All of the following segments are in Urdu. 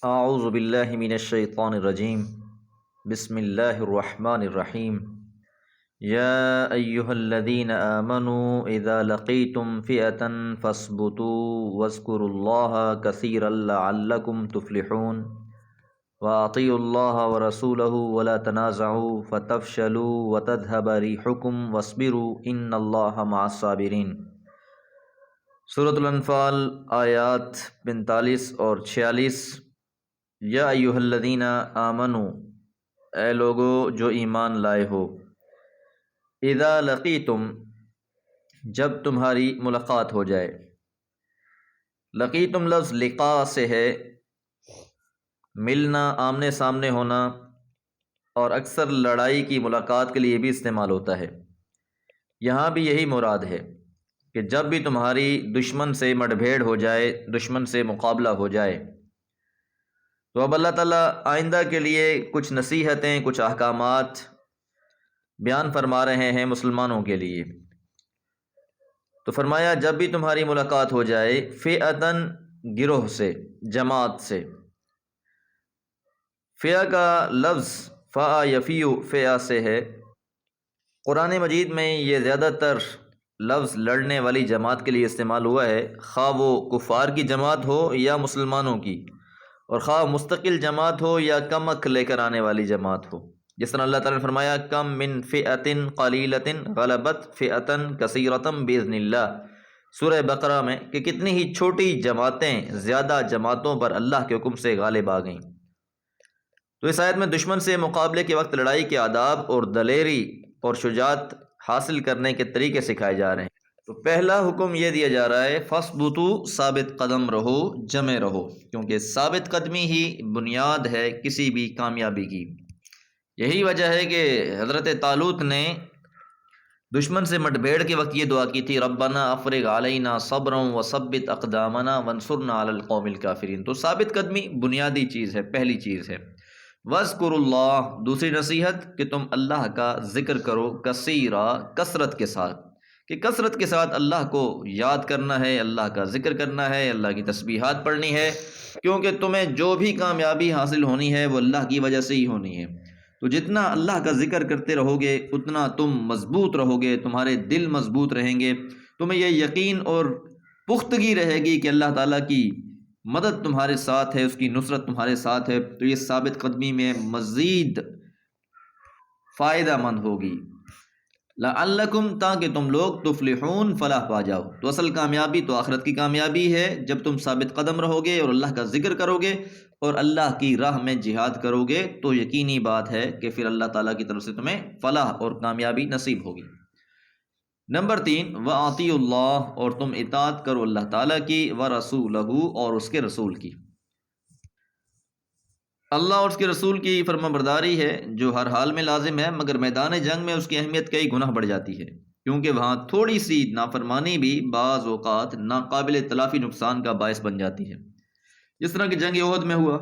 اعوذ باللہ من الشیطان الرجیم بسم اللہ الرحمن الرحیم یا ایہا الذین آمنوا اذا لقیتم فئة فاثبتوا واذکروا اللہ کثیرا لعلکم تفلحون واطیعوا اللہ ورسولہ ولا تنازعوا فتفشلوا وتذہب ریحکم واصبروا ان اللہ مع الصابرین۔ سورۃ الانفال آیات 45 اور 46۔ یا ایہا الذین آمنو، اے لوگو جو ایمان لائے ہو، اذا لقیتم، جب تمہاری ملاقات ہو جائے۔ لقیتم لفظ لقاء سے ہے، ملنا، آمنے سامنے ہونا، اور اکثر لڑائی کی ملاقات کے لیے بھی استعمال ہوتا ہے۔ یہاں بھی یہی مراد ہے کہ جب بھی تمہاری دشمن سے مٹ بھیڑ ہو جائے، دشمن سے مقابلہ ہو جائے، تو اب اللہ تعالیٰ آئندہ کے لیے کچھ نصیحتیں، کچھ احکامات بیان فرما رہے ہیں مسلمانوں کے لیے۔ تو فرمایا جب بھی تمہاری ملاقات ہو جائے، فئتن، گروہ سے، جماعت سے۔ فئہ کا لفظ فا یفیو فئہ سے ہے۔ قرآن مجید میں یہ زیادہ تر لفظ لڑنے والی جماعت کے لیے استعمال ہوا ہے، خواہ وہ کفار کی جماعت ہو یا مسلمانوں کی، اور خواہ مستقل جماعت ہو یا کمک لے کر آنے والی جماعت ہو۔ جس طرح اللہ تعالیٰ نے فرمایا کم من فئۃ قلیلۃ غلبت فئۃ کثیرۃ باذن اللہ، سورہ بقرہ میں، کہ کتنی ہی چھوٹی جماعتیں زیادہ جماعتوں پر اللہ کے حکم سے غالب آ گئیں۔ تو اس آیت میں دشمن سے مقابلے کے وقت لڑائی کے آداب اور دلیری اور شجاعت حاصل کرنے کے طریقے سکھائے جا رہے ہیں۔ تو پہلا حکم یہ دیا جا رہا ہے فَاثْبُتُوا، ثابت قدم رہو، جمے رہو، کیونکہ ثابت قدمی ہی بنیاد ہے کسی بھی کامیابی کی۔ یہی وجہ ہے کہ حضرت طالوت نے دشمن سے مٹ بھیڑ کے وقت یہ دعا کی تھی، ربنا افرغ علینا صبرا وثبت اقدامنا وانصرنا علی القوم الکافرین۔ تو ثابت قدمی بنیادی چیز ہے، پہلی چیز ہے۔ وَاذْكُرُوا اللَّهَ، دوسری نصیحت کہ تم اللہ کا ذکر کرو، کثیرا، کثرت کے ساتھ، کہ کثرت کے ساتھ اللہ کو یاد کرنا ہے، اللہ کا ذکر کرنا ہے، اللہ کی تسبیحات پڑھنی ہے، کیونکہ تمہیں جو بھی کامیابی حاصل ہونی ہے وہ اللہ کی وجہ سے ہی ہونی ہے۔ تو جتنا اللہ کا ذکر کرتے رہو گے اتنا تم مضبوط رہو گے، تمہارے دل مضبوط رہیں گے، تمہیں یہ یقین اور پختگی رہے گی کہ اللہ تعالیٰ کی مدد تمہارے ساتھ ہے، اس کی نصرت تمہارے ساتھ ہے، تو یہ ثابت قدمی میں مزید فائدہ مند ہوگی۔ لعلکم، تاکہ تم لوگ تفلحون، فلاح پا جاؤ۔ تو اصل کامیابی تو آخرت کی کامیابی ہے، جب تم ثابت قدم رہو گے اور اللہ کا ذکر کرو گے اور اللہ کی راہ میں جہاد کرو گے، تو یقینی بات ہے کہ پھر اللہ تعالیٰ کی طرف سے تمہیں فلاح اور کامیابی نصیب ہوگی۔ نمبر 3، وَأَطِیعُوا اللَّهَ، اور تم اطاعت کرو اللہ تعالیٰ کی، وَرَسُولَهُ، اور اس کے رسول کی۔ اللہ اور اس کے رسول کی فرما برداری ہے جو ہر حال میں لازم ہے، مگر میدان جنگ میں اس کی اہمیت کئی گنا بڑھ جاتی ہے، کیونکہ وہاں تھوڑی سی نافرمانی بھی بعض اوقات ناقابل تلافی نقصان کا باعث بن جاتی ہے، جس طرح کہ جنگ احد میں ہوا۔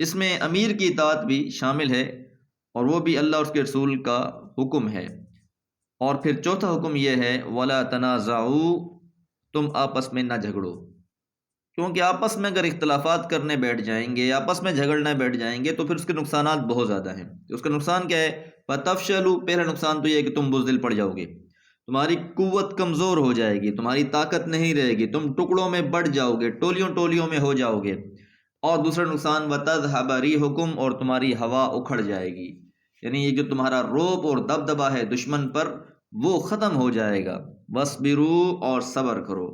اس میں امیر کی اطاعت بھی شامل ہے، اور وہ بھی اللہ اور اس کے رسول کا حکم ہے۔ اور پھر چوتھا حکم یہ ہے وَلَا تَنَازَعُوا، تم آپس میں نہ جھگڑو، کیونکہ آپس میں اگر اختلافات کرنے بیٹھ جائیں گے، آپس میں جھگڑنے بیٹھ جائیں گے، تو پھر اس کے نقصانات بہت زیادہ ہیں۔ اس کا نقصان کیا ہے؟ فَتَفْشَلُوا، پہلا نقصان تو یہ ہے کہ تم بزدل پڑ جاؤ گے، تمہاری قوت کمزور ہو جائے گی، تمہاری طاقت نہیں رہے گی، تم ٹکڑوں میں بٹ جاؤ گے، ٹولیوں ٹولیوں میں ہو جاؤ گے۔ اور دوسرا نقصان وَتَذْهَبَ رِيحُكُمْ، اور تمہاری ہوا اکھڑ جائے گی، یعنی یہ جو تمہارا روب اور دبدبا ہے دشمن پر، وہ ختم ہو جائے گا۔ وَاصْبِرُوا، اور صبر کرو،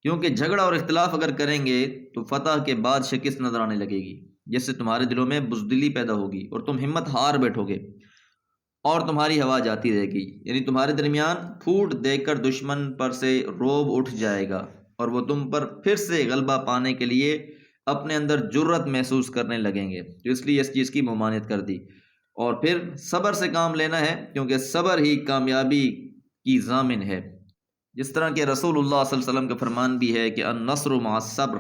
کیونکہ جھگڑا اور اختلاف اگر کریں گے تو فتح کے بعد شکست نظر آنے لگے گی، جس سے تمہارے دلوں میں بزدلی پیدا ہوگی اور تم ہمت ہار بیٹھو گے، اور تمہاری ہوا جاتی رہے گی، یعنی تمہارے درمیان پھوٹ دیکھ کر دشمن پر سے روب اٹھ جائے گا، اور وہ تم پر پھر سے غلبہ پانے کے لیے اپنے اندر جرت محسوس کرنے لگیں گے، تو اس لیے اس چیز کی ممانعت کر دی۔ اور پھر صبر سے کام لینا ہے، کیونکہ صبر ہی کامیابی کی ضامن ہے، جس طرح کہ رسول اللہ صلی اللہ علیہ وسلم کا فرمان بھی ہے کہ النصر مع الصبر،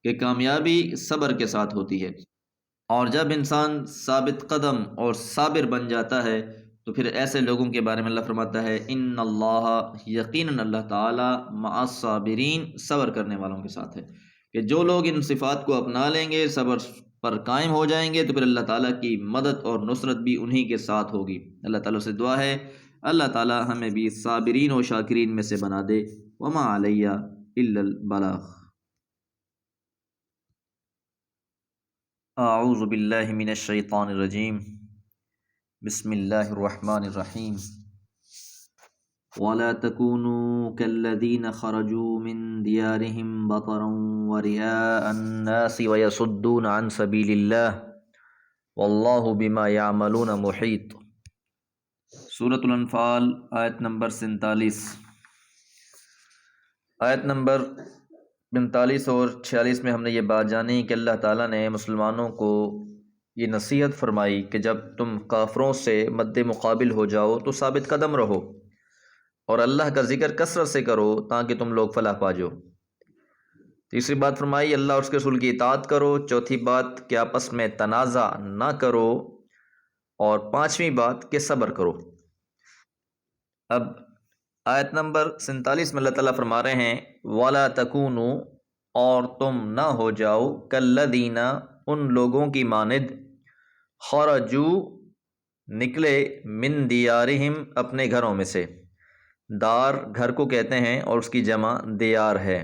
کہ کامیابی صبر کے ساتھ ہوتی ہے۔ اور جب انسان ثابت قدم اور صابر بن جاتا ہے تو پھر ایسے لوگوں کے بارے میں اللہ فرماتا ہے ان اللہ، یقیناً اللہ تعالی، مع الصابرین، صبر کرنے والوں کے ساتھ ہے۔ کہ جو لوگ ان صفات کو اپنا لیں گے، صبر پر قائم ہو جائیں گے، تو پھر اللہ تعالیٰ کی مدد اور نصرت بھی انہی کے ساتھ ہوگی۔ اللہ تعالیٰ سے دعا ہے اللہ تعالیٰ ہمیں بھی صابرین و شاکرین میں سے بنا دے۔ وما علیہ الا البلاغ۔ اعوذ باللہ من الشیطان الرجیم، بسم اللہ الرحمن الرحیم۔ ولا تكونوا كالذين خرجوا من ديارهم بطرا ورئاء الناس ويصدون عن سبيل الله والله بما يعملون محيط۔ سورۃ الانفال آیت نمبر 47۔ آیت نمبر 45 اور 46 میں ہم نے یہ بات جانی کہ اللہ تعالیٰ نے مسلمانوں کو یہ نصیحت فرمائی کہ جب تم کافروں سے مد مقابل ہو جاؤ تو ثابت قدم رہو اور اللہ کا ذکر کثرت سے کرو تاکہ تم لوگ فلاح پا جاؤ۔ تیسری بات فرمائی اللہ اور اس کے رسول کی اطاعت کرو۔ چوتھی بات کہ آپس میں تنازع نہ کرو، اور پانچویں بات کہ صبر کرو۔ اب آیت نمبر 47 میں اللہ تعالیٰ فرما رہے ہیں وَلَا تَكُونُوا، اور تم نہ ہو جاؤ کالذین، ان لوگوں کی مانند خرجوا، نکلے، من دیارہم، اپنے گھروں میں سے۔ دار گھر کو کہتے ہیں اور اس کی جمع دیار ہے۔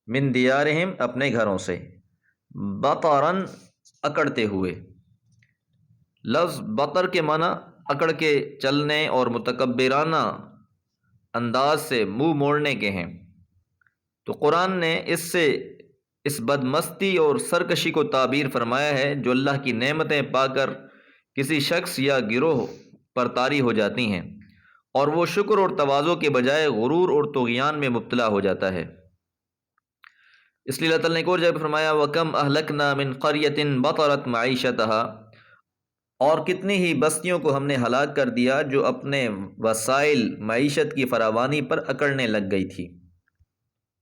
من دیارہم، اپنے گھروں سے۔ بطرن، اکڑتے ہوئے۔ لفظ بطر کے معنی اکڑ کے چلنے اور متکبرانہ انداز سے منہ موڑنے کے ہیں۔ تو قرآن نے اس سے اس بدمستی اور سرکشی کو تعبیر فرمایا ہے جو اللہ کی نعمتیں پا کر کسی شخص یا گروہ پر طاری ہو جاتی ہیں، اور وہ شکر اور تواضع کے بجائے غرور اور طغیان میں مبتلا ہو جاتا ہے۔ اس لیے اللہ تعالیٰ نے ایک اور جگہ پر فرمایا وَكَمْ أَهْلَكْنَا مِنْ قَرْيَةٍ بَطَرَتْ مَعِيشَتَهَا، اور کتنی ہی بستیوں کو ہم نے ہلاک کر دیا جو اپنے وسائل معیشت کی فراوانی پر اکڑنے لگ گئی تھی۔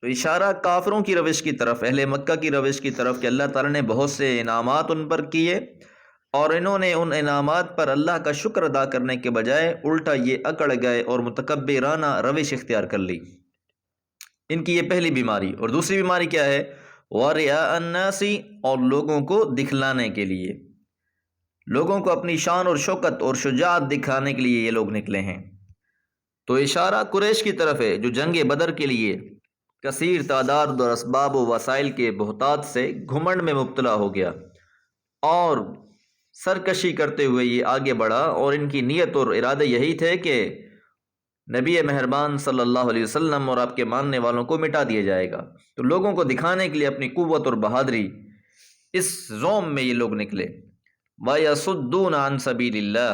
تو اشارہ کافروں کی روش کی طرف، اہل مکہ کی روش کی طرف کہ اللہ تعالیٰ نے بہت سے انعامات ان پر کیے اور انہوں نے ان انعامات پر اللہ کا شکر ادا کرنے کے بجائے الٹا یہ اکڑ گئے اور متکبرانہ روش اختیار کر لی۔ ان کی یہ پہلی بیماری۔ اور دوسری بیماری کیا ہے؟ وَرِئَاءَ النَّاسِ، اور لوگوں کو دکھلانے کے لیے، لوگوں کو اپنی شان اور شوکت اور شجاعت دکھانے کے لیے یہ لوگ نکلے ہیں۔ تو اشارہ قریش کی طرف ہے جو جنگ بدر کے لیے کثیر تعداد اور اسباب و وسائل کے بہتات سے گھمنڈ میں مبتلا ہو گیا اور سرکشی کرتے ہوئے یہ آگے بڑھا، اور ان کی نیت اور ارادے یہی تھے کہ نبی مہربان صلی اللہ علیہ وسلم اور آپ کے ماننے والوں کو مٹا دیا جائے گا۔ تو لوگوں کو دکھانے کے لیے اپنی قوت اور بہادری، اس زوم میں یہ لوگ نکلے۔ وَيَصُدُّونَ عَن سَبِيلِ اللَّهِ،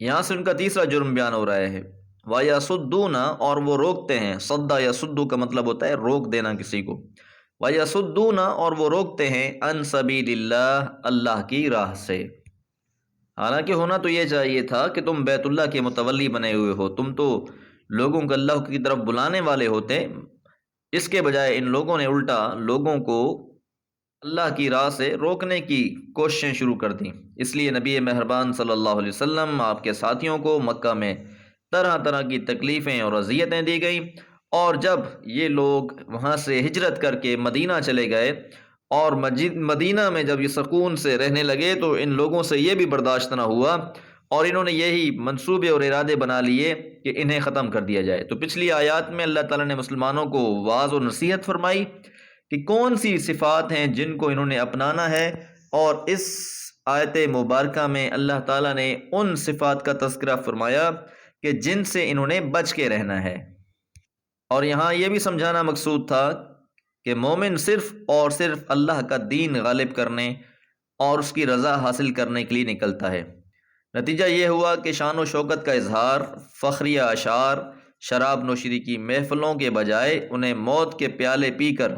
یہاں سے ان کا تیسرا جرم بیان ہو رہا ہے۔ وَيَصُدُّونَ، اور وہ روکتے ہیں۔ صدّ یصد کا مطلب ہوتا ہے روک دینا کسی کو۔ وَيَصُدُّونَ، اور وہ روکتے ہیں، عن سبیل اللہ، اللہ کی راہ سے۔ حالانکہ ہونا تو یہ چاہیے تھا کہ تم بیت اللہ کے متولی بنے ہوئے ہو، تم تو لوگوں کو اللہ کی طرف بلانے والے ہوتے۔ اس کے بجائے ان لوگوں نے الٹا لوگوں کو اللہ کی راہ سے روکنے کی کوششیں شروع کر دیں۔ اس لیے نبی مہربان صلی اللہ علیہ وسلم، آپ کے ساتھیوں کو مکہ میں طرح طرح کی تکلیفیں اور اذیتیں دی گئیں، اور جب یہ لوگ وہاں سے ہجرت کر کے مدینہ چلے گئے اور مدینہ میں جب یہ سکون سے رہنے لگے تو ان لوگوں سے یہ بھی برداشت نہ ہوا، اور انہوں نے یہی منصوبے اور ارادے بنا لیے کہ انہیں ختم کر دیا جائے۔ تو پچھلی آیات میں اللہ تعالیٰ نے مسلمانوں کو واعظ و نصیحت فرمائی کہ کون سی صفات ہیں جن کو انہوں نے اپنانا ہے، اور اس آیت مبارکہ میں اللہ تعالیٰ نے ان صفات کا تذکرہ فرمایا کہ جن سے انہوں نے بچ کے رہنا ہے۔ اور یہاں یہ بھی سمجھانا مقصود تھا کہ مومن صرف اور صرف اللہ کا دین غالب کرنے اور اس کی رضا حاصل کرنے کے لیے نکلتا ہے۔ نتیجہ یہ ہوا کہ شان و شوکت کا اظہار، فخریہ اشعار، شراب نوشی کی محفلوں کے بجائے انہیں موت کے پیالے پی کر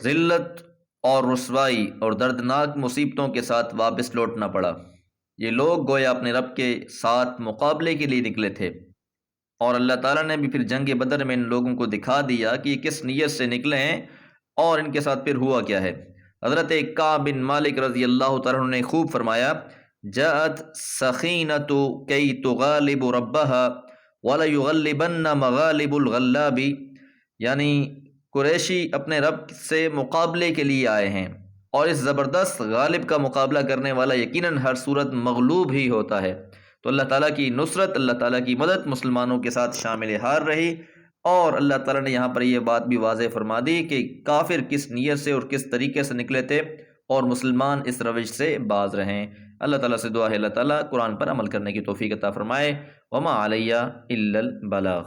ذلت اور رسوائی اور دردناک مصیبتوں کے ساتھ واپس لوٹنا پڑا۔ یہ لوگ گویا اپنے رب کے ساتھ مقابلے کے لیے نکلے تھے، اور اللہ تعالیٰ نے بھی پھر جنگ بدر میں ان لوگوں کو دکھا دیا کہ یہ کس نیت سے نکلے ہیں اور ان کے ساتھ پھر ہوا کیا ہے۔ حضرت کعب بن مالک رضی اللہ تعالیٰ عنہ نے خوب فرمایا جاءت سخینۃ کی تغالب ربها ولا یغلبن مغالب الغلاب، یعنی قریشی اپنے رب سے مقابلے کے لیے آئے ہیں، اور اس زبردست غالب کا مقابلہ کرنے والا یقیناً ہر صورت مغلوب ہی ہوتا ہے۔ تو اللہ تعالیٰ کی نصرت، اللہ تعالیٰ کی مدد مسلمانوں کے ساتھ شامل حال رہی، اور اللہ تعالیٰ نے یہاں پر یہ بات بھی واضح فرما دی کہ کافر کس نیت سے اور کس طریقے سے نکلے تھے، اور مسلمان اس روش سے باز رہیں۔ اللہ تعالیٰ سے دعا ہے اللہ تعالیٰ قرآن پر عمل کرنے کی توفیق عطا فرمائے۔ وما علیہ الا البلاغ۔